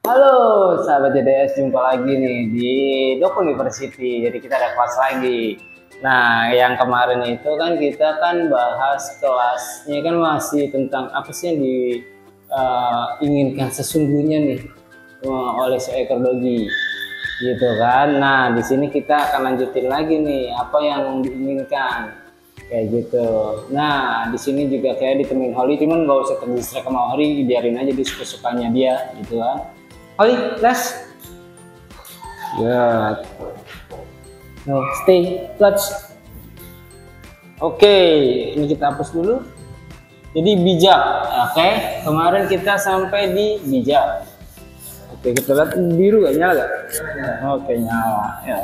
Halo sahabat JDS, jumpa lagi nih di Dok University. Jadi kita ada kelas lagi. Nah, yang kemarin itu kan kita kan bahas kelasnya kan masih tentang apa sih yang diinginkan sesungguhnya nih oleh seekor dogi, gitu kan. Nah, di sini kita akan lanjutin lagi nih apa yang diinginkan kayak gitu. Nah, di sini juga kayak ditemuin Holly, cuman nggak usah terdistract sama Holly, biarin aja di suka-sukanya dia, gitu kan. Holly, let's. Ya. No, stay clutch. Oke, ini kita hapus dulu. Jadi bijak, oke. Kemarin kita sampai di bijak. Oke, kita lihat biru gak nyala gak? Oke, nyala. Ya.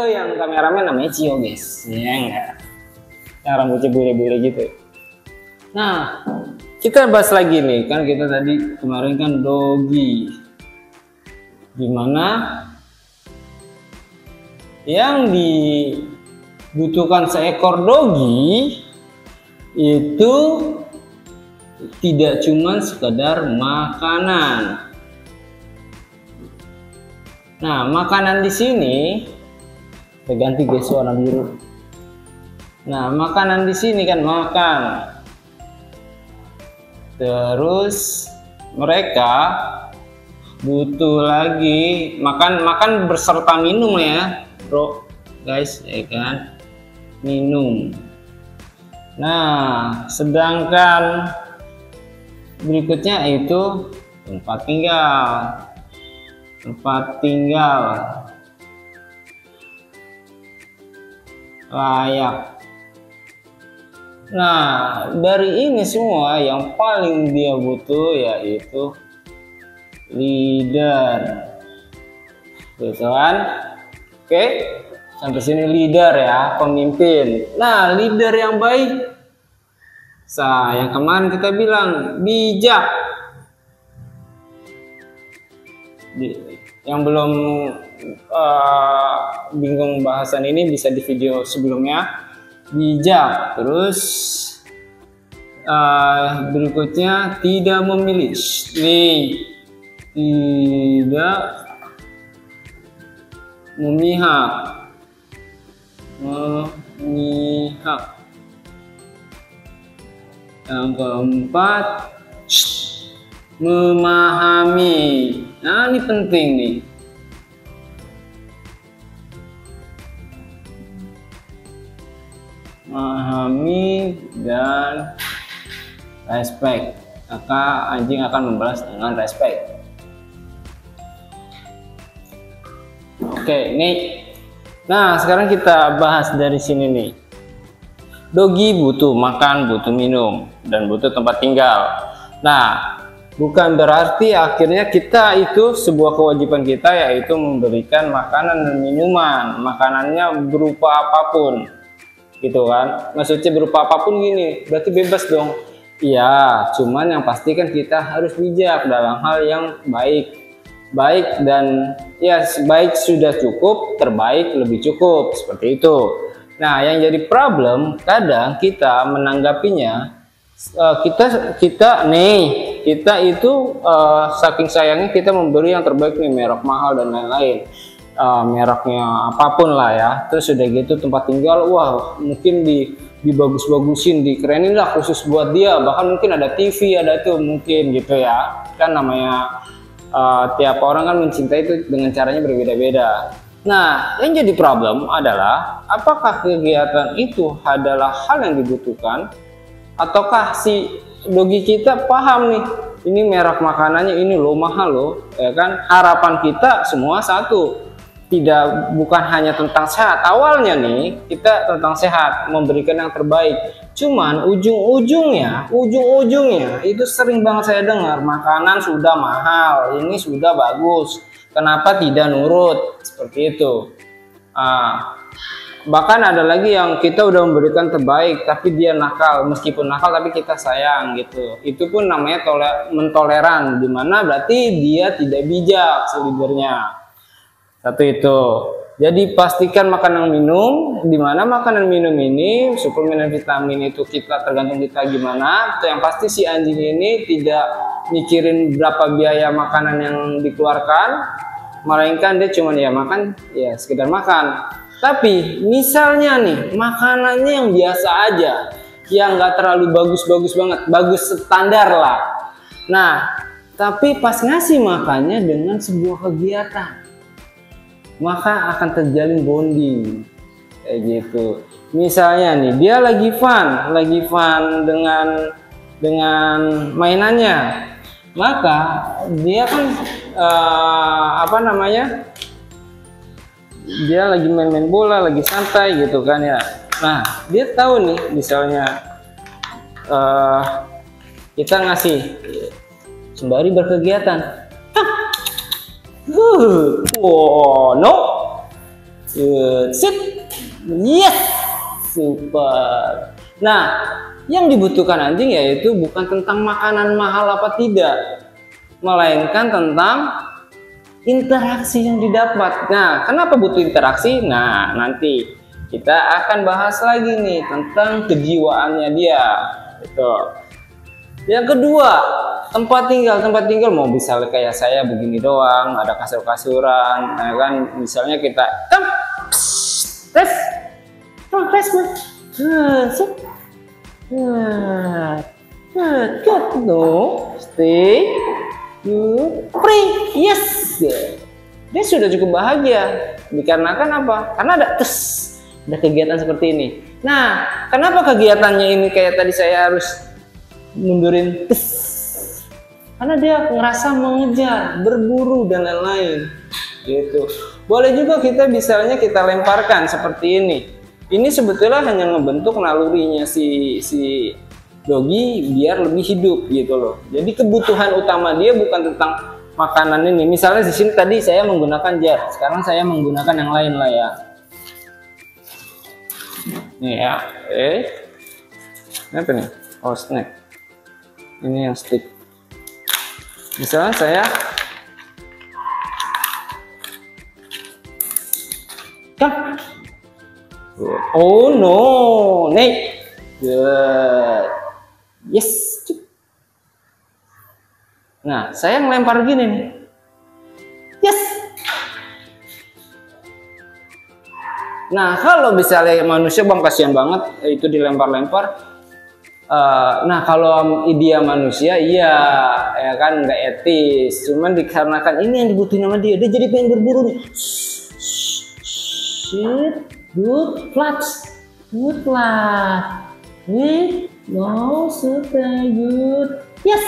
Yang kameramen namanya Cio guys, ya enggak, yang rambutnya bule-bule gitu. Nah, kita bahas lagi nih, kan kita tadi kemarin kan dogi, dimana yang dibutuhkan seekor dogi itu tidak cuma sekadar makanan. Nah, makanan di sini saya ganti guys warna biru. Nah, makanan di sini kan makan. Terus mereka butuh lagi makan berserta minum ya, bro, guys, ya kan? Minum. Nah, sedangkan berikutnya itu tempat tinggal. Tempat tinggal. Layak. Nah, dari ini semua yang paling dia butuh yaitu leader, gitu kan? Oke, sampai sini leader ya, pemimpin. Nah, leader yang baik, yang kemarin kita bilang bijak. Yang belum bingung bahasan ini bisa di video sebelumnya. Bijak. Terus berikutnya tidak memilih, tidak memihak, yang keempat memahami. Nah, ini penting nih. Memahami dan respect. Maka anjing akan membalas dengan respect. Oke, ini. Nah, sekarang kita bahas dari sini nih. Dogi butuh makan, butuh minum, dan butuh tempat tinggal. Nah, bukan berarti akhirnya kita itu sebuah kewajiban kita yaitu memberikan makanan dan minuman. Makanannya berupa apapun, gitu kan? Maksudnya berupa apapun gini, berarti bebas dong. Iya, cuman yang pasti kan kita harus bijak dalam hal yang baik. Baik dan ya baik sudah cukup, terbaik lebih cukup, seperti itu. Nah, yang jadi problem kadang kita menanggapinya kita itu saking sayangnya kita memberi yang terbaik nih, merek mahal dan lain-lain, mereknya apapun lah ya. Terus udah gitu tempat tinggal, wah mungkin dibagus-bagusin, dikerenin lah khusus buat dia, bahkan mungkin ada TV, ada itu mungkin gitu ya. Kan namanya tiap orang kan mencintai itu dengan caranya berbeda-beda. Nah, yang jadi problem adalah apakah kegiatan itu adalah hal yang dibutuhkan, ataukah si dogi kita paham nih, ini merek makanannya ini loh mahal loh, ya kan? Harapan kita semua satu, bukan hanya tentang sehat. Awalnya nih kita tentang sehat, memberikan yang terbaik. Cuman ujung-ujungnya itu sering banget saya dengar, makanan sudah mahal, ini sudah bagus, kenapa tidak nurut, seperti itu. Bahkan ada lagi yang kita udah memberikan terbaik tapi dia nakal, meskipun nakal tapi kita sayang gitu. Itu pun namanya mentoleran, dimana berarti dia tidak bijak leadernya. Satu itu. Jadi pastikan makanan minum, dimana makanan minum ini, suplemen dan vitamin itu kita tergantung kita gimana. Yang pasti si anjing ini tidak mikirin berapa biaya makanan yang dikeluarkan, melainkan dia cuma ya makan, ya sekedar makan. Tapi misalnya nih makanannya yang biasa aja, yang nggak terlalu bagus-bagus banget, bagus standar lah. Nah, tapi pas ngasih makannya dengan sebuah kegiatan, maka akan terjalin bonding kayak gitu. Misalnya nih dia lagi fun dengan mainannya, maka dia kan dia lagi main-main bola, lagi santai gitu kan ya. Nah dia tahu nih misalnya kita ngasih sembari berkegiatan. Oh no, sit, yes, super. Nah, yang dibutuhkan anjing yaitu bukan tentang makanan mahal apa tidak, melainkan tentang interaksi yang didapat. Nah, kenapa butuh interaksi? Nah, nanti kita akan bahas lagi nih tentang kejiwaannya dia. Gitu. Yang kedua, tempat tinggal mau bisa kayak saya begini doang, ada kasur-kasuran, nah kan misalnya kita rest, good, no, stay, you free, yes, dia sudah cukup bahagia, dikarenakan apa? Karena ada kegiatan seperti ini. Nah, kenapa kegiatannya ini kayak tadi saya harus mundurin karena dia ngerasa mengejar, berburu dan lain-lain gitu. Boleh juga kita misalnya kita lemparkan seperti ini. Ini sebetulnya hanya membentuk nalurinya si doggy biar lebih hidup gitu loh. Jadi kebutuhan utama dia bukan tentang makanan ini. Misalnya di sini tadi saya menggunakan jar, sekarang saya menggunakan yang lain lah ya. Nih ya, apa nih? Oh, snack. Ini yang stick. Misalnya saya kan, oh no, nih, good, yes. Nah, saya ngelempar gini nih, yes. Nah, kalau misalnya manusia bang kasihan banget itu dilempar-lempar. Nah kalau dia manusia iya ya kan nggak etis, cuman dikarenakan ini yang dibutuhin sama dia jadi pengen berburu nih. Shit, good flat, no super good, yes.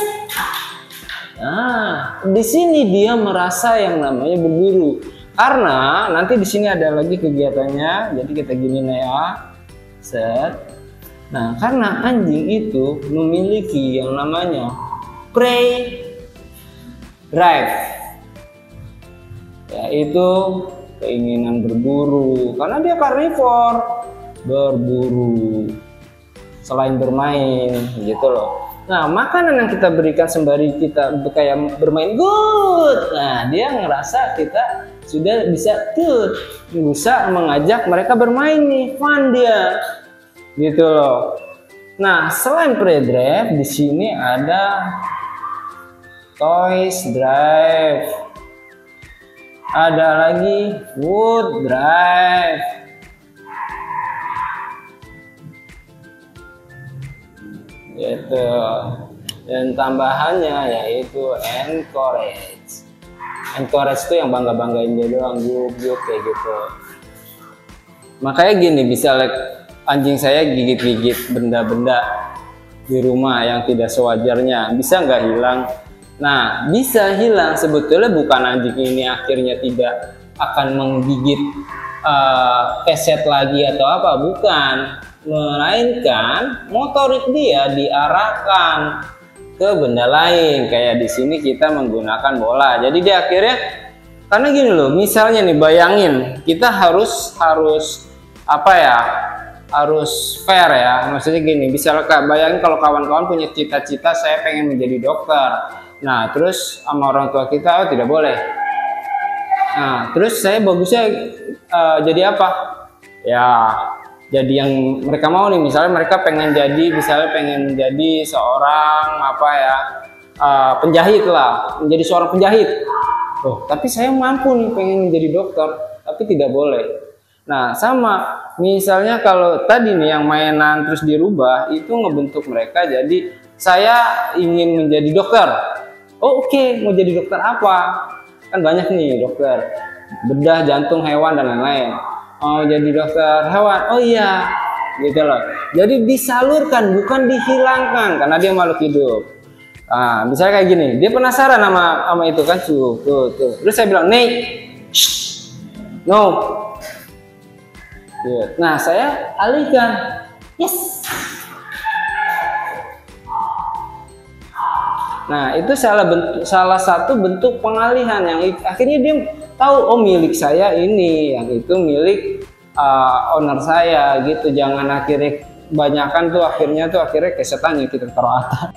Nah di sini dia merasa yang namanya berburu, karena nanti di sini ada lagi kegiatannya. Jadi kita gini nih ya, set. Nah, karena anjing itu memiliki yang namanya prey drive, yaitu keinginan berburu, karena dia karnivor, berburu selain bermain gitu loh. Nah, makanan yang kita berikan sembari kita kayak bermain good, nah dia ngerasa kita sudah bisa mengajak mereka bermain nih, fun dia. Gitu loh. Nah, selain prey drive di sini ada toys drive. Ada lagi food drive. Gitu. Dan tambahannya yaitu encourage. Encourage itu yang bangga-banggain dia doang, yuk kayak gitu. Makanya gini, bisa anjing saya gigit-gigit benda-benda di rumah yang tidak sewajarnya, bisa nggak hilang? Nah, bisa hilang sebetulnya bukan anjing ini akhirnya tidak akan menggigit keset lagi atau apa, bukan, melainkan motorik dia diarahkan ke benda lain. Kayak di sini kita menggunakan bola, jadi dia akhirnya Karena gini loh, misalnya nih bayangin kita harus apa ya, harus fair ya. Maksudnya gini, bisa bayangin kalau kawan-kawan punya cita-cita saya pengen menjadi dokter. Nah terus sama orang tua kita, oh tidak boleh. Nah terus saya bagusnya jadi apa ya, jadi yang mereka mau nih. Misalnya mereka pengen jadi seorang apa ya, penjahit lah, menjadi seorang penjahit. Oh, tapi saya mampu nih pengen menjadi dokter, tapi tidak boleh. Nah, sama misalnya kalau tadi nih yang mainan terus dirubah, itu ngebentuk mereka jadi saya ingin menjadi dokter. Oh, oke, mau jadi dokter apa? Kan banyak nih dokter bedah, jantung, hewan dan lain-lain. Oh, jadi dokter hewan. Oh iya, gitu loh. Jadi disalurkan, bukan dihilangkan, karena dia makhluk hidup. Nah, misalnya kayak gini, dia penasaran sama itu kan, tuh. Terus saya bilang, "Nih, no." Nah, saya alihkan, "Yes." Nah, itu salah satu bentuk pengalihan yang akhirnya dia tahu, oh milik saya ini, yang itu milik owner saya gitu. Jangan akhirnya kebanyakan tuh akhirnya kayak setan yang kita taruh atas.